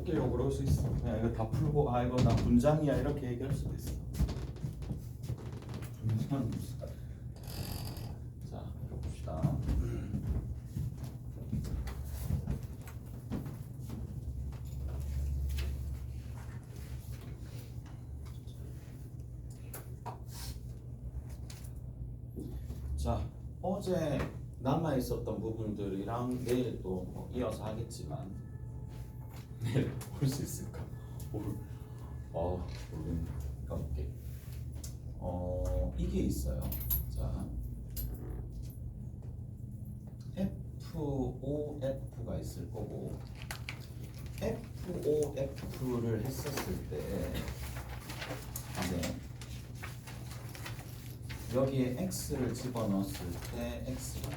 웃기려고 그럴 수 있어. 그냥 이거 다 풀고 아 이거 나 분장이야 이렇게 얘기할 수도 있어. 분장 무슨? 자, 봅시다. 자, 어제 남아 있었던 부분들이랑 내일 또 이어서 하겠지만 내일 볼 수 있을까? 모르겠네. 가볼게. 이게 있어요. 자, FOF가 있을 거고 FOF를 했었을 때 이제 여기에 x를 집어넣었을 때 x가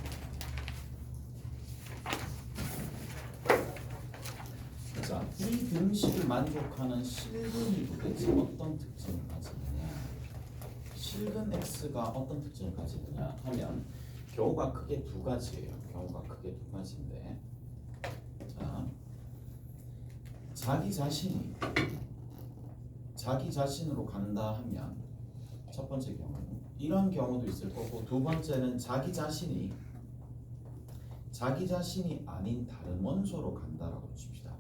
자, 이 등식을 만족하는 실근이 도대체 어떤 특징을 가지느냐, 실근 x가 어떤 특징을 가지느냐 하면 경우가 크게 두 가지예요. 경우가 크게 두 가지인데, 자, 자기 자신으로 간다 하면 첫 번째 경우 이런 경우도 있을 거고, 두 번째는 자기 자신이 아닌 다른 원소로 간다라고 칩시다.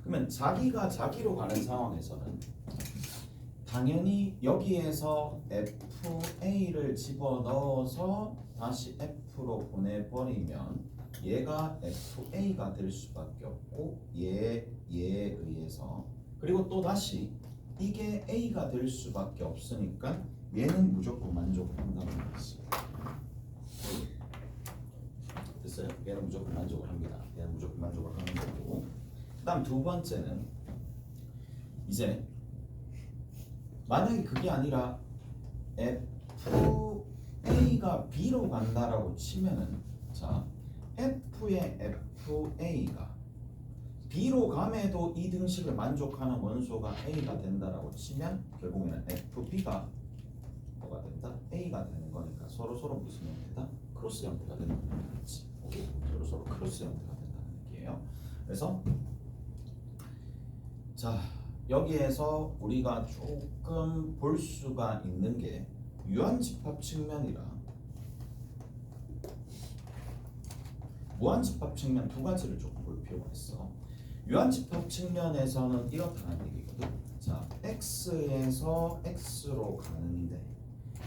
그러면 자기가 자기로 가는 상황에서는 당연히 여기에서 FA를 집어넣어서 다시 F로 보내버리면 얘가 FA가 될 수밖에 없고 얘에 의해서, 그리고 또 다시 이게 A가 될 수밖에 없으니까 얘는 무조건 만족을 한다는 거지. 됐어요? 얘는 무조건 만족을 합니다. 얘는 무조건 만족을 하는 거고, 그 다음 두 번째는 이제 만약에 그게 아니라 FA가 B로 간다라고 치면은, 자, F의 FA가 B로 감에도 이 등식을 만족하는 원소가 A가 된다라고 치면 결국에는 FB가 뭐가 된다? A가 되는 거니까 서로 무슨 형태다? 크로스 형태가 되는 거지. 오케이? 서로 크로스 형태가 된다는 얘기예요. 그래서 자, 여기에서 우리가 조금 볼 수가 있는 게 유한집합 측면이랑 무한집합 측면 두 가지를 조금 볼 필요가 있어. 유한집합 측면에서는 이렇다는 얘기거든. 자, x에서 x로 가는데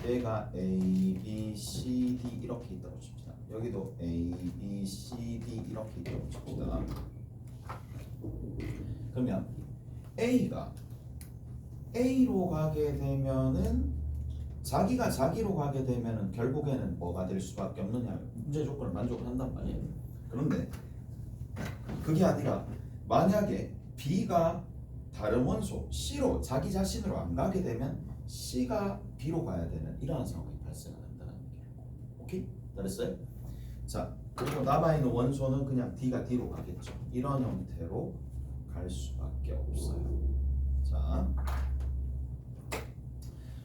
얘가 a, b, c, d 이렇게 있다고 칩시다. 여기도 a, b, c, d 이렇게 있다고 칩시다. 그러면 a가 a로 가게 되면은, 자기가 자기로 가게 되면은 결국에는 뭐가 될 수밖에 없느냐, 문제 조건을 만족을 한단 말이에요. 그런데 그게 아니라 만약에 B가 다른 원소 C로 자기 자신으로 안 가게 되면 C가 B로 가야 되는 이러한 상황이 발생한다는 얘기예요. 오케이? 잘했어요? 자, 그리고 남아있는 원소는 그냥 D가 D로 가겠죠. 이런 형태로 갈 수밖에 없어요. 자,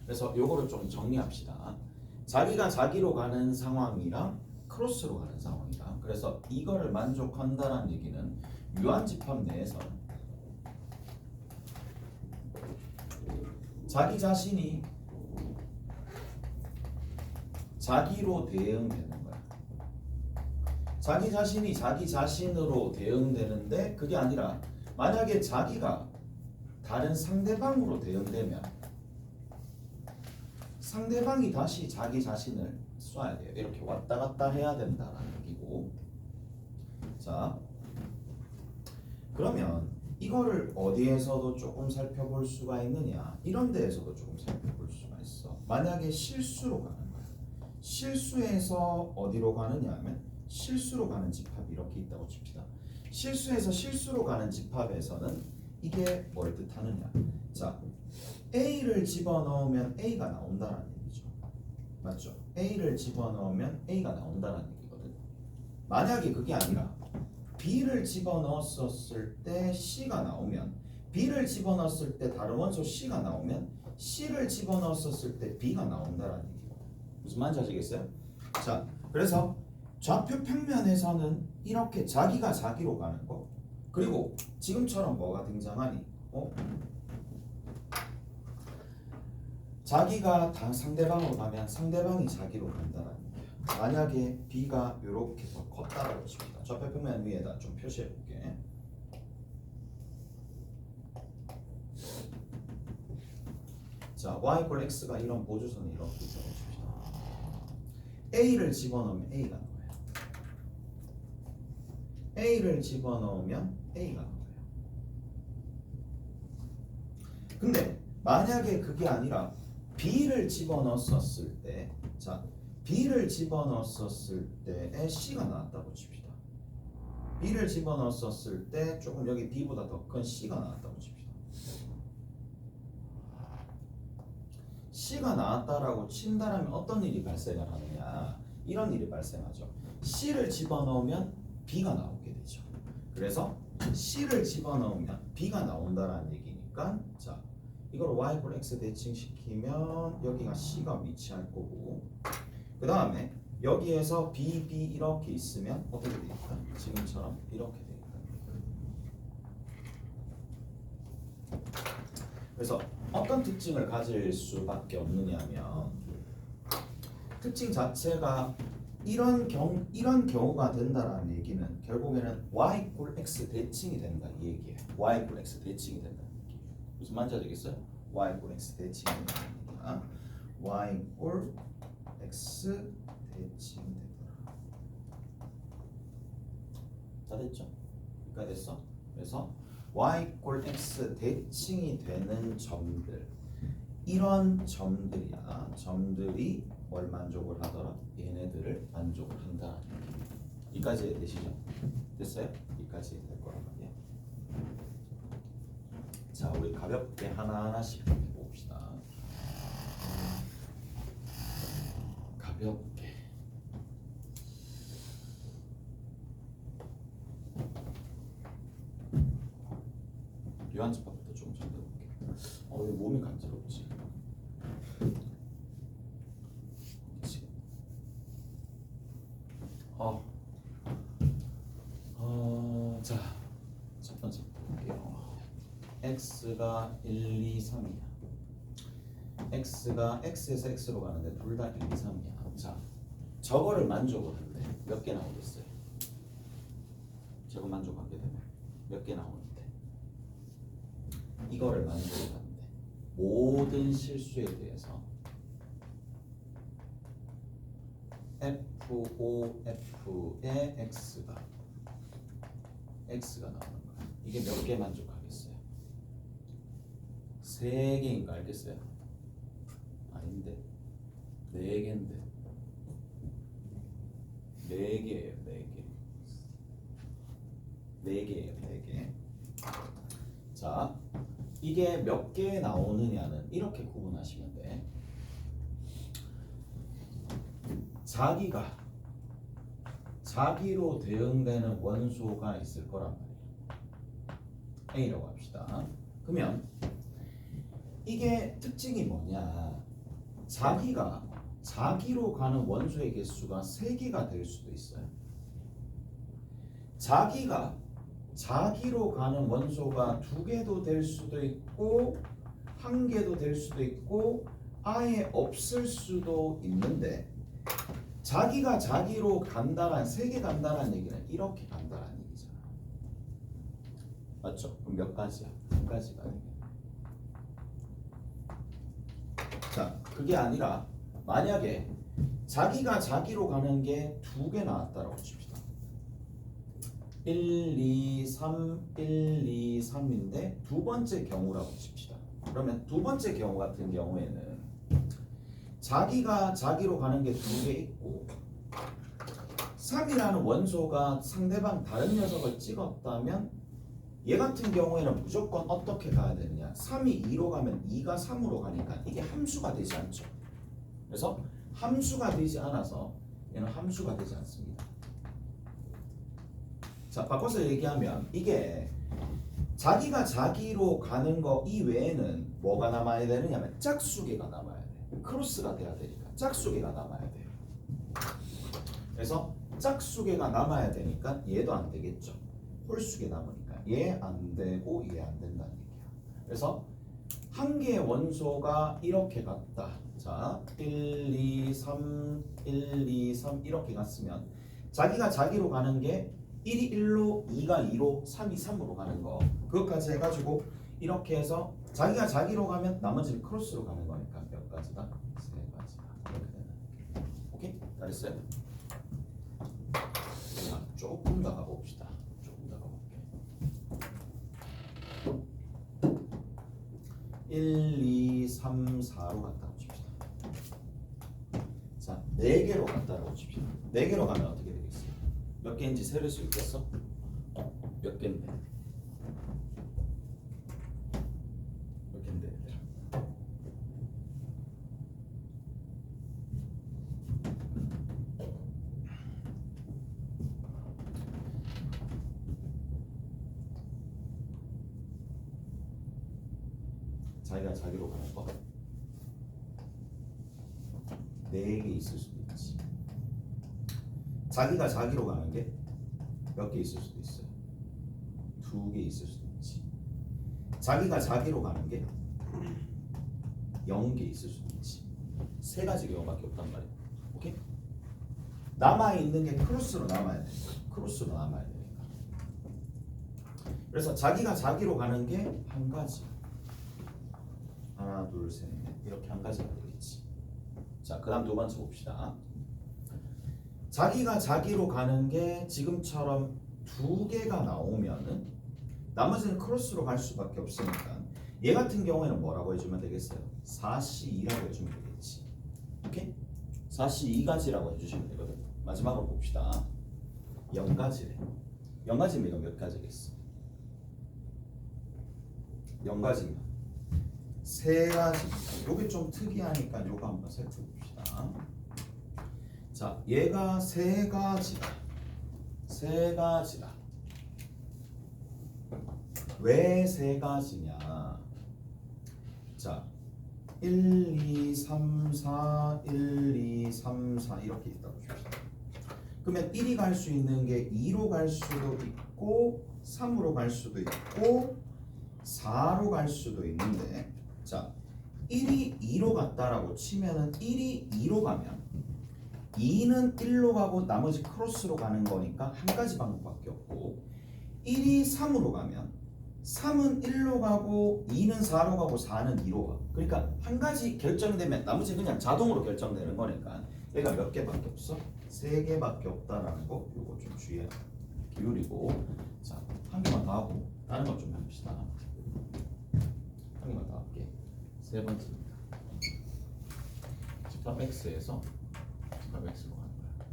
그래서 요거를 좀 정리합시다. 자기가 자기로 가는 상황이랑 크로스로 가는 상황이다. 그래서 이거를 만족한다는 얘기는 유한집합 내에서는 자기 자신이 자기로 대응되는 거야. 자기 자신이 자기 자신으로 대응되는데, 그게 아니라 만약에 자기가 다른 상대방으로 대응되면 상대방이 다시 자기 자신을 쏴야 돼요. 이렇게 왔다 갔다 해야 된다는 얘기고, 자, 그러면 이거를 어디에서도 조금 살펴볼 수가 있느냐, 이런 데에서도 조금 살펴볼 수가 있어. 만약에 실수로 가는 거야. 실수에서 어디로 가느냐 하면 실수로 가는 집합이 이렇게 있다고 칩시다. 실수에서 실수로 가는 집합에서는 이게 뭘 뜻하느냐, 자, A를 집어넣으면 A가 나온다는 얘기죠. 맞죠? A를 집어넣으면 A가 나온다는 얘기거든. 만약에 그게 아니라 B를 집어넣었을 때 C가 나오면, B를 집어넣었을 때 다른 원소 C가 나오면 C를 집어넣었을 때 B가 나온다는 얘기고, 무슨 말인지 아시겠어요? 자, 그래서 좌표 평면에서는 이렇게 자기가 자기로 가는 거, 그리고 지금처럼 뭐가 등장하니? 자기가 상대방으로 가면 상대방이 자기로 간다는 얘기야. 만약에 B가 이렇게 더 컸다라고 칩니다. 좌표평면 위에다 좀 표시해 볼게. 자, y = x가 이런 보조선이 이렇게 있다고 칩시다. A를 집어넣으면 A가 나와요. A를 집어넣으면 A가 나와요. 근데 만약에 그게 아니라 B를 집어넣었을 때, 자, B를 집어넣었을 때에 C가 나왔다고 칩시다. B를 집어넣었을 때 조금 여기 B보다 더 큰 C가 나왔다고 칩시다. C가 나왔다라고 친다라면 어떤 일이 발생을 하느냐? 이런 일이 발생하죠. C를 집어넣으면 B가 나오게 되죠. 그래서 C를 집어넣으면 B가 나온다라는 얘기니까, 자, 이걸 y = x 대칭시키면 여기가 C가 위치할 거고, 그 다음에 여기에서 B, B 이렇게 있으면 어떻게 되겠다? 지금처럼 이렇게 되겠다. 그래서 어떤 특징을 가질 수밖에 없느냐면, 특징 자체가 이런 경우가 된다라는 얘기는 결국에는 y = x 대칭이 된다 이 얘기예요. y = x 대칭이 된다. 무슨 말인지 알겠어요? y = x 대칭이 된다. y = x 대칭이 되더라. 다 됐죠? 여기까지 됐어? 그래서 y = x 대칭이 되는 점들, 이런 점들이야. 점들이 뭘 만족을 하더라? 얘네들을 만족을 한다. 여기까지 되시죠? 됐어요? 여기까지 될 거란 말이야. 자, 우리 가볍게 하나하나씩 해봅시다. 가볍게. 유한집밥부터 좀 전해볼게. 왜 몸이 간지럽지? 자, 첫 번째 볼게요. x가 1, 2, 3이야. x가 x에서 x로 가는데 둘 다 1, 2, 3이야. 자, 저거를 만족을 한대. 몇 개 나오겠어요? 저거 만족하게 되면 몇 개 나오는데? 이거를 만족을 하는데 모든 실수에 대해서 FOF의 x가 나오는 거야. 이게 몇 개 만족하겠어요? 3개인가 알겠어요? 아닌데 4개인데 4개예요. 4개예요. 4개. 자, 이게 몇 개 나오느냐는 이렇게 구분하시면 돼. 자기로 대응되는 원소가 있을 거란 말이에요. A라고 합시다. 그러면 이게 특징이 뭐냐? 자기로 가는 원소의 개수가 3개가 될 수도 있어요. 자기로 가는 원소가 2개도 될 수도 있고 1개도 될 수도 있고 아예 없을 수도 있는데, 자기가 자기로 간다란 3개 간다는 얘기는 이렇게 간다는 얘기잖아. 맞죠? 그럼 몇 가지야? 1가지가 아니야. 자, 그게 아니라 만약에 자기가 자기로 가는 게 2개 나왔다라고 칩시다. 1, 2, 3, 1, 2, 3인데 두 번째 경우라고 칩시다. 그러면 두 번째 경우 같은 경우에는 자기가 자기로 가는 게 2개 있고 3이라는 원소가 상대방 다른 녀석을 찍었다면 얘 같은 경우에는 무조건 어떻게 가야 되느냐? 3이 2로 가면 2가 3으로 가니까 이게 함수가 되지 않죠. 그래서 함수가 되지 않아서 얘는 함수가 되지 않습니다. 자, 바꿔서 얘기하면 이게 자기가 자기로 가는 거 이외에는 뭐가 남아야 되느냐면 짝수개가 남아야 돼. 크로스가 돼야 되니까 짝수개가 남아야 돼요. 그래서 짝수개가 남아야 되니까 얘도 안 되겠죠. 홀수개 남으니까요. 얘 안 되고 얘 안 된다는 얘기야. 그래서 한 개의 원소가 이렇게 갔다. 자, 1, 2, 3, 1, 2, 3 이렇게 갔으면 자기가 자기로 가는 게 1이 1로, 2가 2로, 3이 3으로 가는 거. 그것까지 해가지고 이렇게 해서 자기가 자기로 가면 나머지는 크로스로 가는 거니까 몇 가지다? 세 가지다. 이렇게 되는. 오케이? 잘했어요? 자, 조금 더 가봅시다. 조금 더 가볼게. 1, 2, 3, 4로 갔다고 칩시다. 자, 4개로 갔다라고 칩시다. 4개로 가면 어떻게 되겠어요? 몇 개인지 세를 수 있겠어? 몇 개인데? 몇 개인데? 자기가 자기로 가는 거 4개 있을 수도 있지. 자기가 자기로 가는 게 몇 개 있을 수도 있어요. 2개 있을 수도 있지. 자기가 자기로 가는 게 0개 있을 수도 있지. 3가지 경우밖에 없단 말이야. 오케이? 남아 있는 게 크로스로 남아야 돼. 크로스로 남아야 되니까. 그래서 자기가 자기로 가는 게 한 가지. 하나, 둘, 셋, 넷 이렇게 한 가지가 되겠지. 자, 그다음 두 번째 봅시다. 자기가 자기로 가는 게 지금처럼 2개가 나오면은 나머지는 크로스로 갈 수밖에 없으니까 얘 같은 경우에는 뭐라고 해주면 되겠어요? 4C2라고 해주면 되겠지. 오케이? 4C2가지라고 해주시면 되거든. 마지막으로 봅시다. 0가지래. 0가지면 이거 몇 가지겠어? 0가지면 3가지. 요게 좀 특이하니까 요거 한번 살펴봅시다. 자, 얘가 3가지다. 3가지다. 왜 3가지냐? 자, 1, 2, 3, 4, 1, 2, 3, 4 이렇게 있다고 봅시다. 그러면 1이 갈 수 있는 게 2로 갈 수도 있고 3으로 갈 수도 있고 4로 갈 수도 있는데, 자, 1이 2로 갔다라고 치면은 1이 2로 가면 2는 1로 가고 나머지 크로스로 가는 거니까 한 가지 방법밖에 없고, 1이 3으로 가면 3은 1로 가고 2는 4로 가고 4는 2로 가. 그러니까 한 가지 결정되면 나머지 그냥 자동으로 결정되는 거니까 얘가 몇 개밖에 없어? 3개밖에 없다라는 거 요거 좀 주의해 기울이고. 자, 한 개만 더 하고 다른 것 좀 해봅시다. 한 개만 더 할게. 세 번째입니다. 집합 X에서 집합 X로 가는 거야.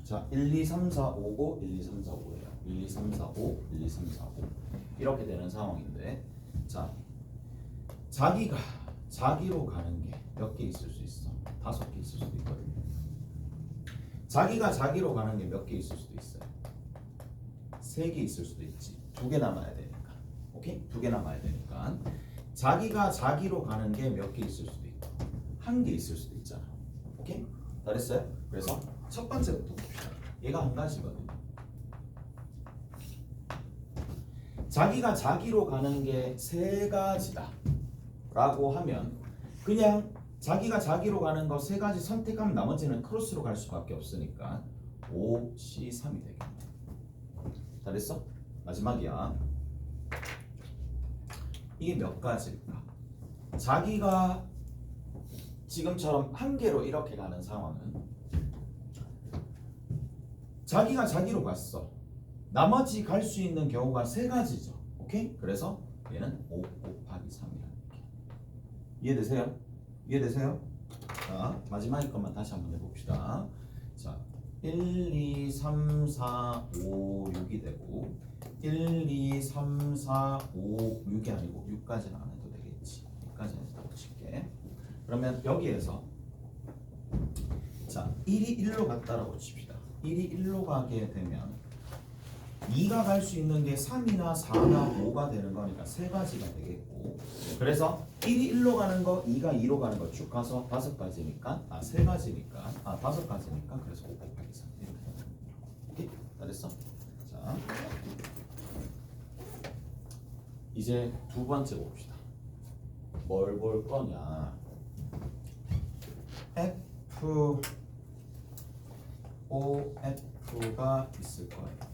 자, 1, 2, 3, 4, 5고 1, 2, 3, 4, 5예요. 1, 2, 3, 4, 5, 1, 2, 3, 4, 5 이렇게 되는 상황인데, 자, 자기가 자기로 가는 게 몇 개 있을 수 있어? 5개 있을 수도 있거든요. 자기가 자기로 가는 게 몇 개 있을 수도 있어요. 3개 있을 수도 있지. 2개 남아야 되니까. 오케이? 2개 남아야 되니까 자기가 자기로 가는 게 몇 개 있을 수도 있고 1개 있을 수도 있잖아. 오케이? 잘했어요? 그래서 첫 번째부터 봅시다. 얘가 한 가지거든요. 자기가 자기로 가는 게 3가지다 라고 하면 그냥 자기가 자기로 가는 거 3가지 선택하면 나머지는 크로스로 갈 수밖에 없으니까 5C3이 되겠네. 잘했어? 마지막이야. 이게 몇 가지일까? 자기가 지금처럼 1개로 이렇게 가는 상황은 자기가 자기로 갔어. 나머지 갈 수 있는 경우가 3가지죠. 오케이? 그래서 얘는 5 곱하기 3이라는 얘기. 이해되세요? 이해되세요? 자, 마지막 것만 다시 한번 해봅시다. 자, 1, 2, 3, 4, 5, 6이 되고 1, 2, 3, 4, 5, 6이 아니고 6까지는 안 해도 되겠지. 6까지는 했다고 칠게. 그러면 여기에서 자, 1이 1로 갔다라고 칩시다. 1이 1로 가게 되면 2가 갈 수 있는 게 3이나 4나 5가 되는 거니까 세 가지가 되겠고, 그래서 1이 1로 가는 거, 2가 2로 가는 거 쭉 가서 5가지니까, 세 가지니까, 5가지니까, 그래서 5 곱하기 3 이렇게 되는 거예요. 오케이? 다 됐어? 자, 이제 두 번째 봅시다. 뭘 볼 거냐? F, O, F가 있을 거예요.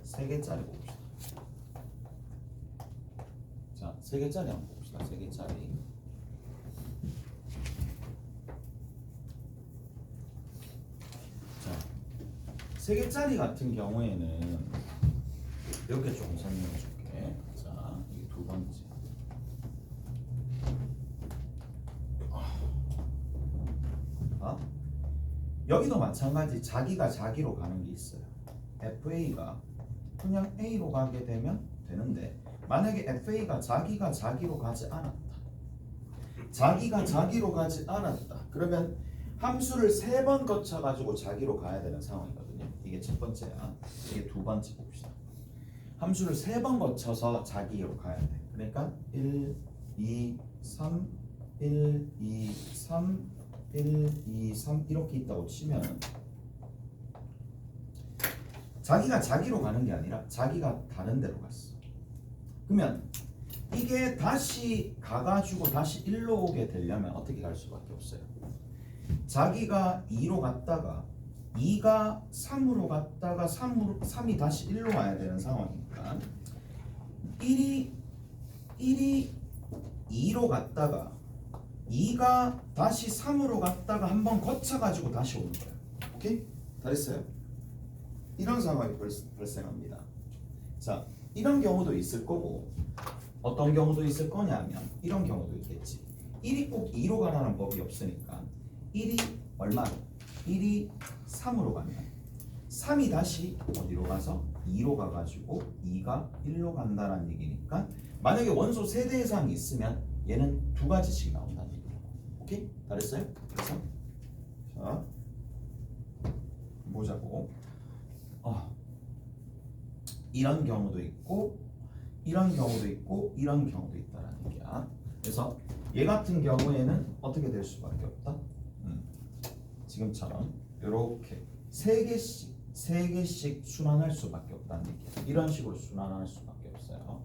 세 개짜리 봅시다. 자, 세 개짜리 한번 봅시다. 세 개짜리. 자, 세 개짜리 같은 경우에는 이렇게 조금 설명해 줄게. 자, 이게 두 번째. 여기도 마찬가지 자기가 자기로 가는 게 있어요. FA가 그냥 A로 가게 되면 되는데, 만약에 FA가 자기가 자기로 가지 않았다. 자기가 자기로 가지 않았다. 그러면 함수를 3번 거쳐가지고 자기로 가야 되는 상황이거든요. 이게 첫 번째야. 이게 두 번째 봅시다. 함수를 3번 거쳐서 자기로 가야 돼. 그러니까 1, 2, 3, 1, 2, 3, 1, 2, 3 이렇게 있다고 치면 자기가 자기로 가는 게 아니라 자기가 다른 데로 갔어. 그러면 이게 다시 가가지고 다시 1로 오게 되려면 어떻게 갈 수밖에 없어요. 자기가 2로 갔다가 2가 3으로 갔다가 3이 다시 1로 와야 되는 상황이니까 1이 2로 갔다가 2가 다시 3으로 갔다가 한번 거쳐가지고 다시 오는 거예요. 오케이? 다 됐어요? 이런 상황이 발생합니다. 자, 이런 경우도 있을 거고, 어떤 경우도 있을 거냐면 이런 경우도 있겠지. 1이 꼭 2로 가라는 법이 없으니까 1이 얼마로? 1이 3으로 가면 3이 다시 어디로 가서 2로 가가지고 2가 1로 간다는 얘기니까, 만약에 원소 세대 이상이 있으면 얘는 두 가지씩 나온다는 얘기예요. 오케이? 다 됐어요? 그래서 자, 보자고. 이런 경우도 있고, 이런 경우도 있고, 이런 경우도 있다라는 얘기야. 그래서 얘 같은 경우에는 어떻게 될 수밖에 없다. 지금처럼 이렇게 세 개씩 순환할 수밖에 없다는 얘기야. 이런 식으로 순환할 수밖에 없어요.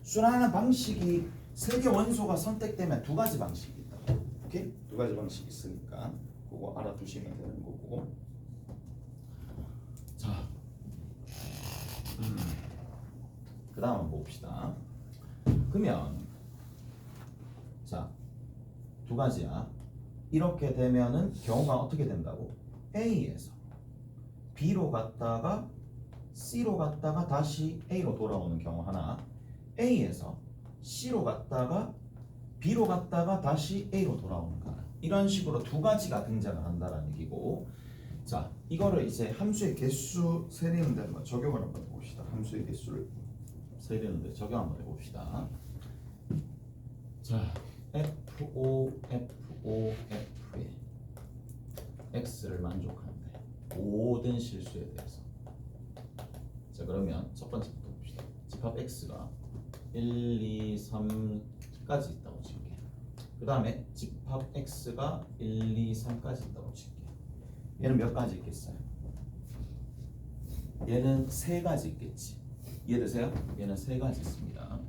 순환하는 방식이 세 개 원소가 선택되면 두 가지 방식이 있다. 오케이? 두 가지 방식이 있으니까 그거 알아두시면 되는 거고. 자, 그 다음 한번 봅시다. 그러면 자, 두 가지야. 이렇게 되면은 경우가 어떻게 된다고? A에서 B로 갔다가 C로 갔다가 다시 A로 돌아오는 경우 하나, A에서 C로 갔다가 B로 갔다가 다시 A로 돌아오는 거 하나. 이런 식으로 두 가지가 등장을 한다는 얘기고, 자, 이거를 이제 함수의 개수 세리는 데 한번 적용을 한번 해봅시다. 함수의 개수를 세리는 데 적용 한번 해봅시다. 자, FO, F에 X를 만족하는데 모든 실수에 대해서. 자, 그러면 첫 번째부터 봅시다. 집합 X가 1, 2, 3까지 있다고 칠게. 그 다음에 집합 X가 1, 2, 3까지 있다고 칠게. 얘는 몇 가지 있겠어요? 얘는 세 가지 있겠지. 이해되세요? 얘는 세 가지 있습니다.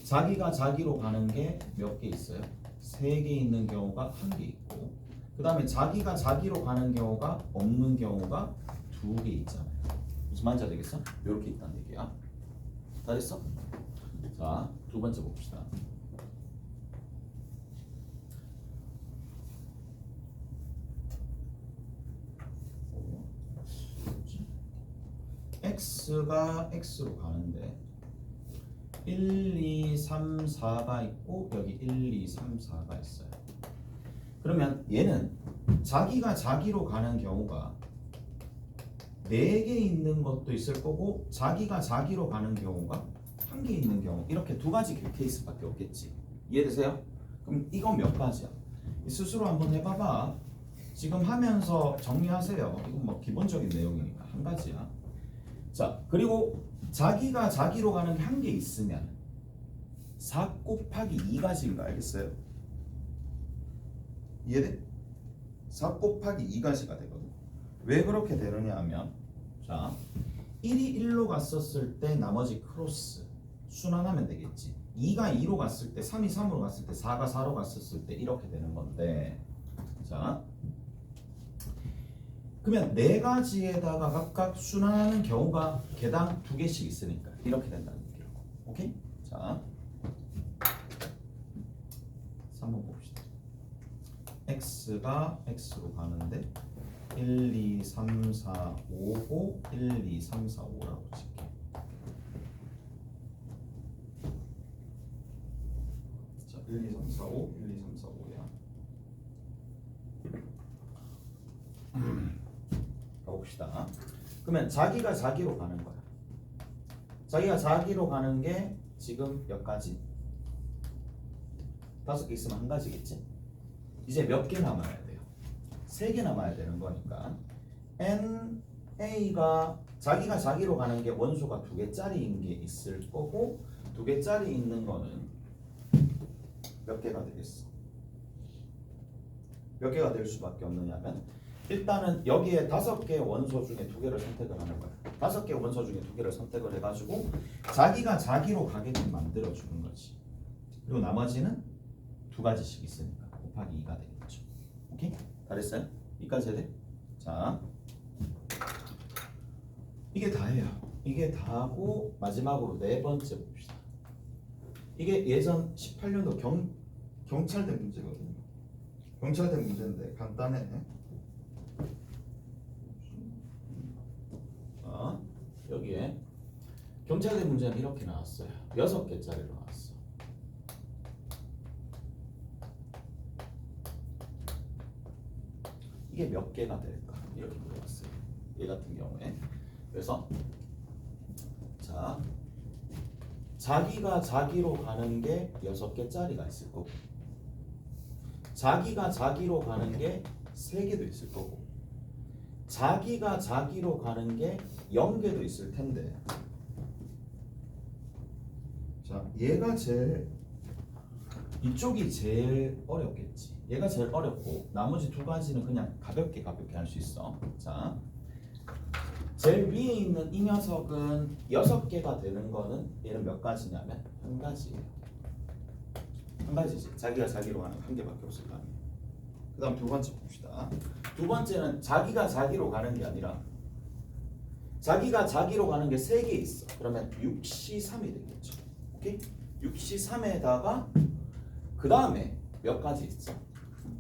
자기가 자기로 가는 게 몇 개 있어요? 세 개 있는 경우가 한 개 있고, 그 다음에 자기가 자기로 가는 경우가 없는 경우가 두 개 있잖아요. 무슨 말인지 되겠어? 이렇게 있다는 얘기야. 다 됐어? 자, 두 번째 봅시다. X가 X로 가는데 1, 2, 3, 4가 있고 여기 1, 2, 3, 4가 있어요. 그러면 얘는 자기가 자기로 가는 경우가 4개 있는 것도 있을 거고, 자기가 자기로 가는 경우가 1개 있는 경우, 이렇게 두 가지 케이스밖에 없겠지. 이해되세요? 그럼 이건 몇 가지야? 스스로 한번 해봐봐. 지금 하면서 정리하세요. 이건 뭐 기본적인 내용이니까 한 가지야. 자, 그리고 자기가 자기로 가는 게 한 개 있으면 4 곱하기 2가지인 거 알겠어요? 이해돼? 4 곱하기 2가지가 되거든. 왜 그렇게 되느냐 하면 자, 1이 1로 갔었을 때 나머지 크로스 순환하면 되겠지. 2가 2로 갔을 때 3이 3으로 갔을 때 4가 4로 갔었을 때 이렇게 되는 건데 자 그러면 네 가지에다가 각각 순환하는 경우가 개당 2개씩 있으니까 이렇게 된다는 얘기라고. 오케이? 자 3번 봅시다. x가 x로 가는데 1, 2, 3, 4, 5고 1, 2, 3, 4, 5라고 칠게. 자, 1, 2, 3, 4, 5, 1, 2, 3, 4, 5야. 가봅시다. 그러면 자기가 자기로 가는 거야. 자기가 자기로 가는 게 지금 몇 가지? 5개 있으면 한 가지겠지? 이제 몇 개 남아야 돼요? 3개 남아야 되는 거니까 NA가 자기가 자기로 가는 게 원소가 2개짜리인 게 있을 거고 2개짜리 있는 거는 몇 개가 되겠어? 몇 개가 될 수밖에 없느냐면 일단은 여기에 5개의 원소 중에 2개를 선택을 하는 거야. 5개의 원소 중에 2개를 선택을 해가지고 자기가 자기로 가게끔 만들어주는 거지. 그리고 나머지는 2가지씩 있으니까 곱하기 2가 되겠죠. 오케이? 다 됐어요? 여기까지 해야 돼? 자 이게 다예요. 이게 다하고 마지막으로 4번째 봅시다. 이게 예전 18년도 경찰대 문제거든요. 경찰대 문제인데 간단해. 여기에 경찰대 문제는 이렇게 나왔어요. 6개짜리로 나왔어. 이게 몇 개가 될까? 이렇게 물어봤어요. 얘 같은 경우에. 그래서 자 자기가 자기로 가는 게 6개짜리가 있을 거고 자기가 자기로 가는 게 3개도 있을 거고 자기가 자기로 가는 게 0개도 있을 텐데 자 얘가 제일 이쪽이 제일 어렵겠지. 얘가 제일 어렵고 나머지 2가지는 그냥 가볍게 할 수 있어. 자 제일 위에 있는 이 녀석은 6개가 되는 거는 얘는 몇 가지냐면 한 가지예요. 한 가지지. 자기가 자기로 가는 거 한 개밖에 없을 거 아니에요. 그 다음 2번째 봅시다. 2번째는 자기가 자기로 가는 게 아니라 자기가 자기로 가는 게 3개 있어. 그러면 6C3이 되겠죠. 오케이? 6C3에다가 그 다음에 몇 가지 있어?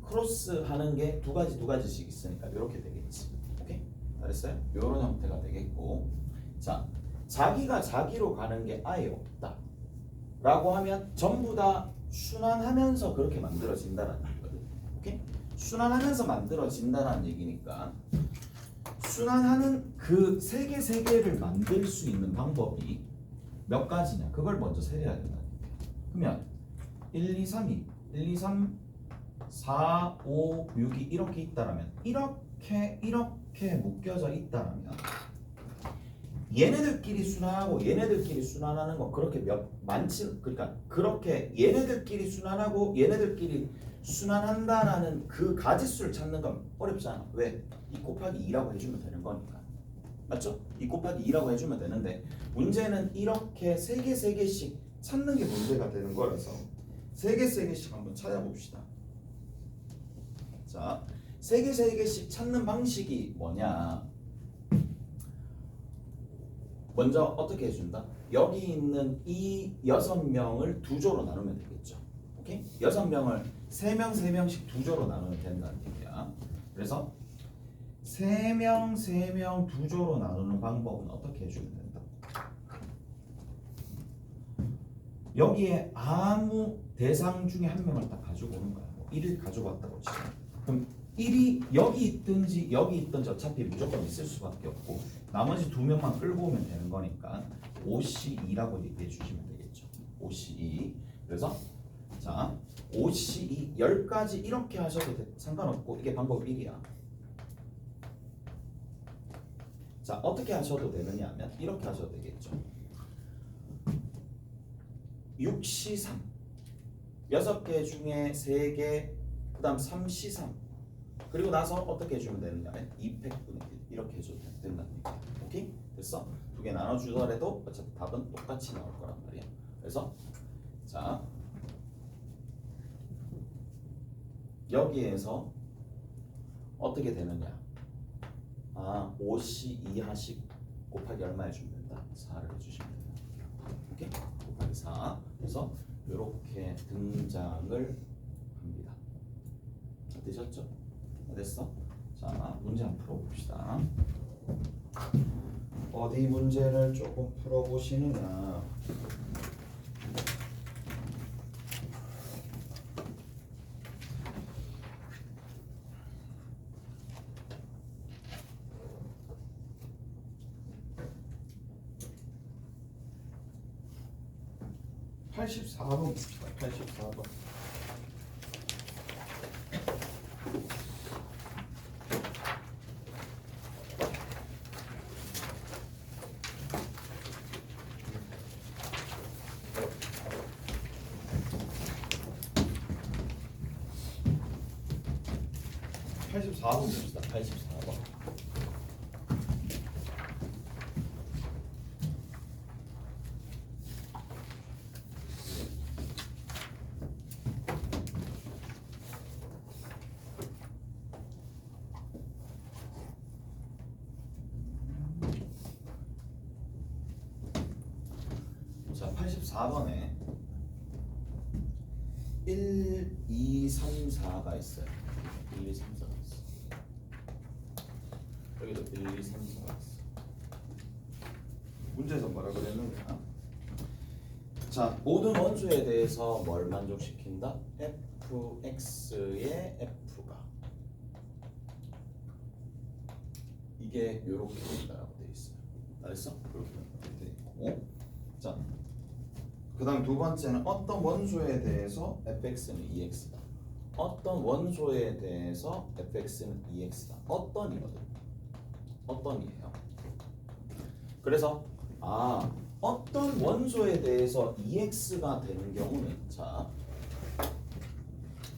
크로스 하는 게 2가지씩 있으니까 이렇게 되겠지. 오케이? 알았어요? 이런 형태가 되겠고 자 자기가 자기로 가는 게 아예 없다 라고 하면 전부 다 순환하면서 그렇게 만들어진다는 얘기거든. 오케이? 순환하면서 만들어진다는 얘기니까 순환하는 그 3개를 만들 수 있는 방법이 몇 가지냐 그걸 먼저 세려야 된다는 얘기야. 그러면 1, 2, 3이 1, 2, 3, 4, 5, 6이 이렇게 있다라면 이렇게 묶여져 있다라면 얘네들끼리 순환하고 얘네들끼리 순환하는 거 그렇게 그러니까 그렇게 얘네들끼리 순환하고 얘네들끼리 순환한다라는 그 가지수를 찾는 건 어렵지 않아. 왜? 2 곱하기 2라고 해주면 되는 거니까. 맞죠? 2 곱하기 2라고 해주면 되는데 문제는 이렇게 3개씩 찾는 게 문제가 되는 거라서 3개씩 한번 찾아봅시다. 자, 3개씩 찾는 방식이 뭐냐? 먼저 어떻게 해준다? 여기 있는 이 6명을 2조로 나누면 되겠죠. 오케이? 6명을 3명씩 2조로 나누면 된다는 얘기야. 그래서 3명 2조로 나누는 방법은 어떻게 해주면 된다? 여기에 아무 대상 중에 한 명을 딱 가지고 오는 거야. 뭐 1을 가지고 왔다고 치죠. 그럼 1이 여기 있든지 어차피 무조건 있을 수밖에 없고 나머지 2명만 끌고 오면 되는 거니까 OC2라고 얘기해 주시면 되겠죠. OC2. 그래서 자, 5C 10가지 이렇게 하셔도 상관없고 이게 방법 1이야. 자, 어떻게 하셔도 되느냐 하면 이렇게 하셔도 되겠죠. 6C3 6개 중에 3개, 그 다음 3C3 그리고 나서 어떻게 해주면 되느냐 하면 2팩분의 1 이렇게 해줘도 된다는 얘기야. 오케이? 됐어? 두 개 나눠주더라도 어차피 답은 똑같이 나올 거란 말이야. 그래서 자 여기에서 어떻게 되느냐, 5C2 하시고 곱하기 얼마 해주면 된다? 4를 해주시면 된다. 오케이? 곱하기 4. 그래서 이렇게 등장을 합니다. 되셨죠? 됐어? 자, 문제 한번 풀어봅시다. 어디 문제를 조금 풀어보시느냐. (84번) 봅시다. 84번. 봅시다. 84번. 자, 84번에 1, 2, 3, 4가 있어요. 1, 2, 3, 4가 있어. 여기도 1, 2, 3, 4가 있어. 문제에서 뭐라 그랬는가? 자, 모든 원소에 대해서 뭘 만족시킨다? fx의 f가 이게 요렇게 된다라고 돼 있어요. 알았어? 그렇게 돼 있고. 자, 그 다음 두 번째는 어떤 원소에 대해서 fx는 2x다. 어떤 원소에 대해서 fx는 2x다. 어떤이거든. 어떤이에요. 그래서 어떤 원소에 대해서 2x가 되는 경우는 자,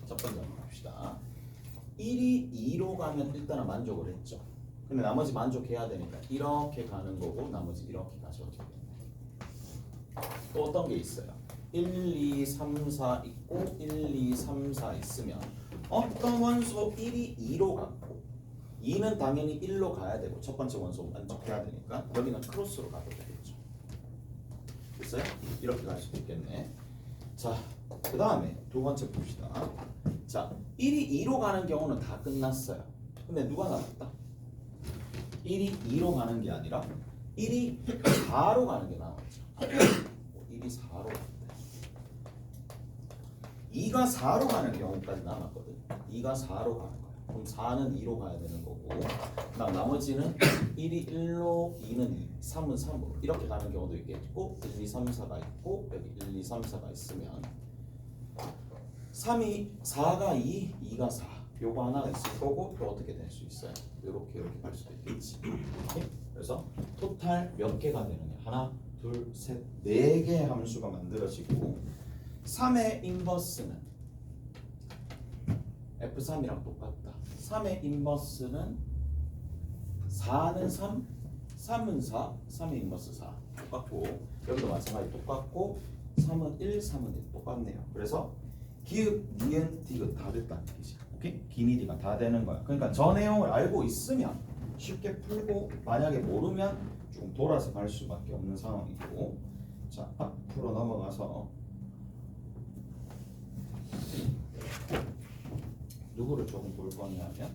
첫 번째 한번 봅시다. 1이 2로 가면 일단은 만족을 했죠. 근데 나머지 만족해야 되니까 이렇게 가는 거고 나머지 이렇게 가셔도 되겠네. 또 어떤 게 있어요? 1, 2, 3, 4 있고 1, 2, 3, 4 있으면 어떤 원소 1이 2로 갔고 2는 당연히 1로 가야 되고 첫 번째 원소 만족해야 되니까 여기는 크로스로 가도 되겠죠. 됐어요? 이렇게 갈 수도 있겠네. 자, 그 다음에 두 번째 봅시다. 자, 1이 2로 가는 경우는 다 끝났어요. 근데 누가 나왔다? 1이 2로 가는 게 아니라 1이 4로 가는 게 나왔죠. 1이 4로 갔대. 2가 4로 가는 경우까지 남았거든. 2가 4로 가는 거야. 그럼 4는 2로 가야 되는 거고, 그다음 나머지는 1이 1로, 2는 2, 3은 3으로 이렇게 가는 경우도 있겠고, 1, 2, 3, 4가 있고 여기 1, 2, 3, 4가 있으면 4가 2, 2가 4 요거 하나가 있을 거고 또 어떻게 될 수 있어요? 이렇게 갈 수도 있겠지. 오케이? 그래서 토탈 몇 개가 되느냐? 하나, 둘, 셋, 4개의 함수가 만들어지고 3의 인버스는 F3이랑 똑같다. 3의 인버스는 4는 3, 3은 4, 3의 인버스 4 똑같고 여기도 마찬가지 똑같고 3은 1, 3은 1 똑같네요. 그래서 기읍, 니은, 디귿 다 됐다는 얘기지. 오케이? 기니디가 다 되는 거야. 그러니까 저 내용을 알고 있으면 쉽게 풀고 만약에 모르면 좀 돌아서 갈 수밖에 없는 상황이고. 자, 앞으로 넘어가서 누구를 조금 볼 거냐면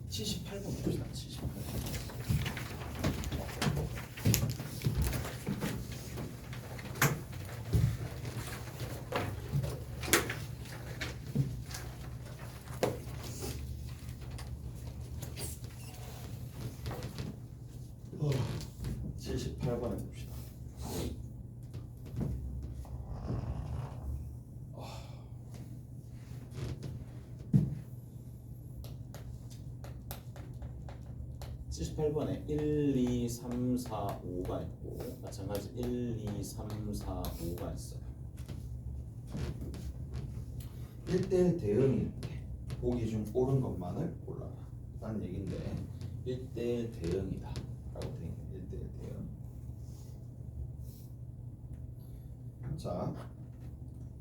78번 봅시다. 78번. 봅시다. 78번에 1, 2, 3, 4, 5가 있고 마찬가지 1, 2, 3, 4, 5가 있어요. 1대1 대응일 때 보기 중 옳은 것만을 골라라 라는 얘기인데 1대1 대응이다 라고 되어 있는 1대1 대응. 자,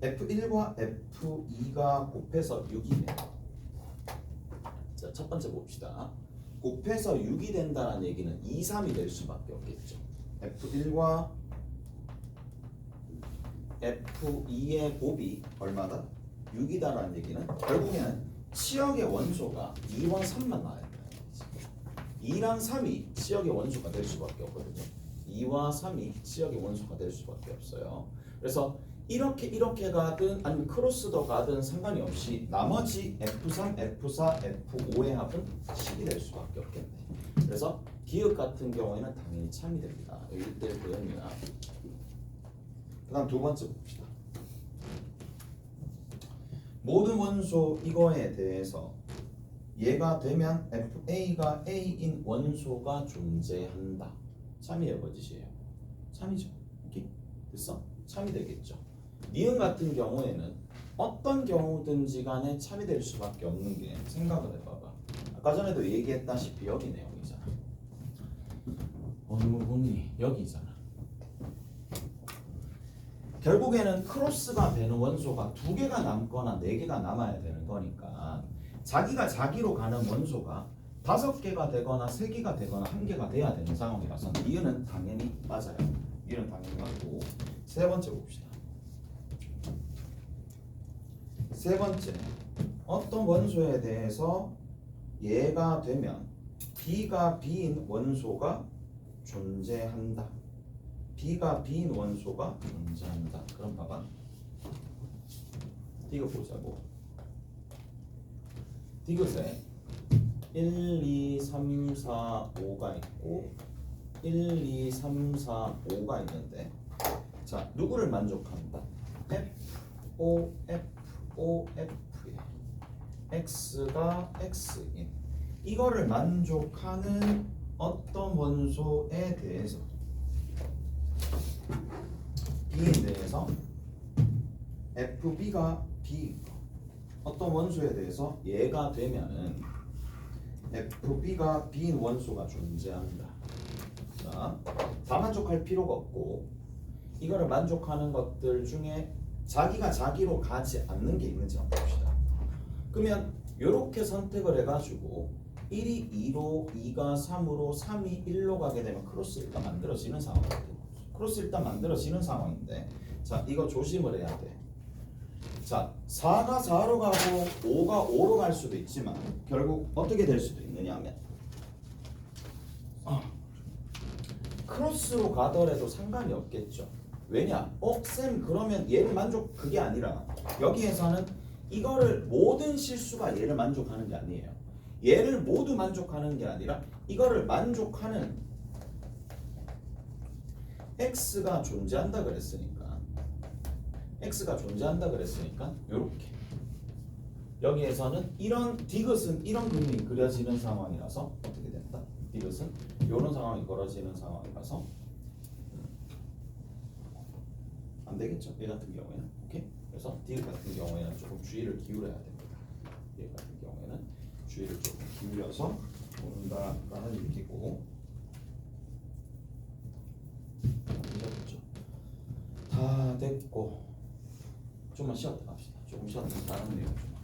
F1과 F2가 곱해서 6이네. 자, 첫 번째 봅시다. 곱해서 6이 된다는 얘기는 2, 3이 될 수밖에 없겠죠. F1과 F2의 곱이 얼마다? 6이다라는 얘기는 결국에는 치역의 원소가 2와 3만 나와야 돼요. 2랑 3이 치역의 원소가 될 수밖에 없거든요. 2와 3이 치역의 원소가 될 수밖에 없어요. 그래서 이렇게 가든 아니면 크로스도 가든 상관이 없이 나머지 F3, F4, F5의 합은 10이 될 수밖에 없겠네. 그래서 기역 같은 경우에는 당연히 참이 됩니다. 1대1 대응이나. 그 다음 두 번째 봅시다. 모든 원소 이거에 대해서 얘가 되면 FA가 A인 원소가 존재한다. 참이에요, 거짓이에요? 참이죠. 오케이? 됐어? 참이 되겠죠. 니은 같은 경우에는 어떤 경우든지 간에 참이 될 수밖에 없는 게 생각을 해봐봐. 아까 전에도 얘기했다시피 여기 내용이잖아. 어느 부분이 여기잖아. 결국에는 크로스가 되는 원소가 2개가 남거나 4개가 남아야 되는 거니까 자기가 자기로 가는 원소가 5개가 되거나 3개가 되거나 1개가 돼야 되는 상황이라서 니은은 당연히 맞아요. 니은 당연히 맞고. 세 번째 봅시다. 세 번째, 어떤 원소에 대해서 얘가 되면 B가 B인 원소가 존재한다. B가 B인 원소가 존재한다. 그럼 봐봐. 디귿 보자고. 디귿에 1, 2, 3, 4, 5가 있고 1, 2, 3, 4, 5가 있는데 자, 누구를 만족한다? F, O, F, O, F에 X가 X인 이거를 만족하는 어떤 원소에 대해서 B에 대해서 FB가 B 어떤 원소에 대해서 얘가 되면은 FB가 B인 원소가 존재한다. 자, 다 만족할 필요가 없고 이거를 만족하는 것들 중에 자기가 자기로 가지 않는 게 있는지 한번 봅시다. 그러면 이렇게 선택을 해가지고 1이 2로 2가 3으로 3이 1로 가게 되면 크로스 일단 만들어지는 상황이거든요. 크로스 일단 만들어지는 상황인데 자 이거 조심을 해야 돼. 자 4가 4로 가고 5가 5로 갈 수도 있지만 결국 어떻게 될 수도 있느냐 하면 크로스로 가더라도 상관이 없겠죠. 왜냐? 쌤 그러면 얘를 만족 그게 아니라 여기에서는 이거를 모든 실수가 얘를 만족하는 게 아니에요. 얘를 모두 만족하는 게 아니라 이거를 만족하는 X가 존재한다 그랬으니까 요렇게 여기에서는 이런 디귿은 이런 그림이 그려지는 상황이라서 어떻게 된다? 디귿은 이런 상황이 벌어지는 상황이라서 안 되겠죠. 얘 같은 경우에는 오케이. 그래서 디귿 같은 경우에는 조금 주의를 기울여야 됩니다. 얘 같은 경우에는 주의를 조금 기울여서 본다라는 얘기고 이해됐죠? 다 됐고 좀만 쉬었다 갑시다. 조금 쉬었다 다른 내용 좀.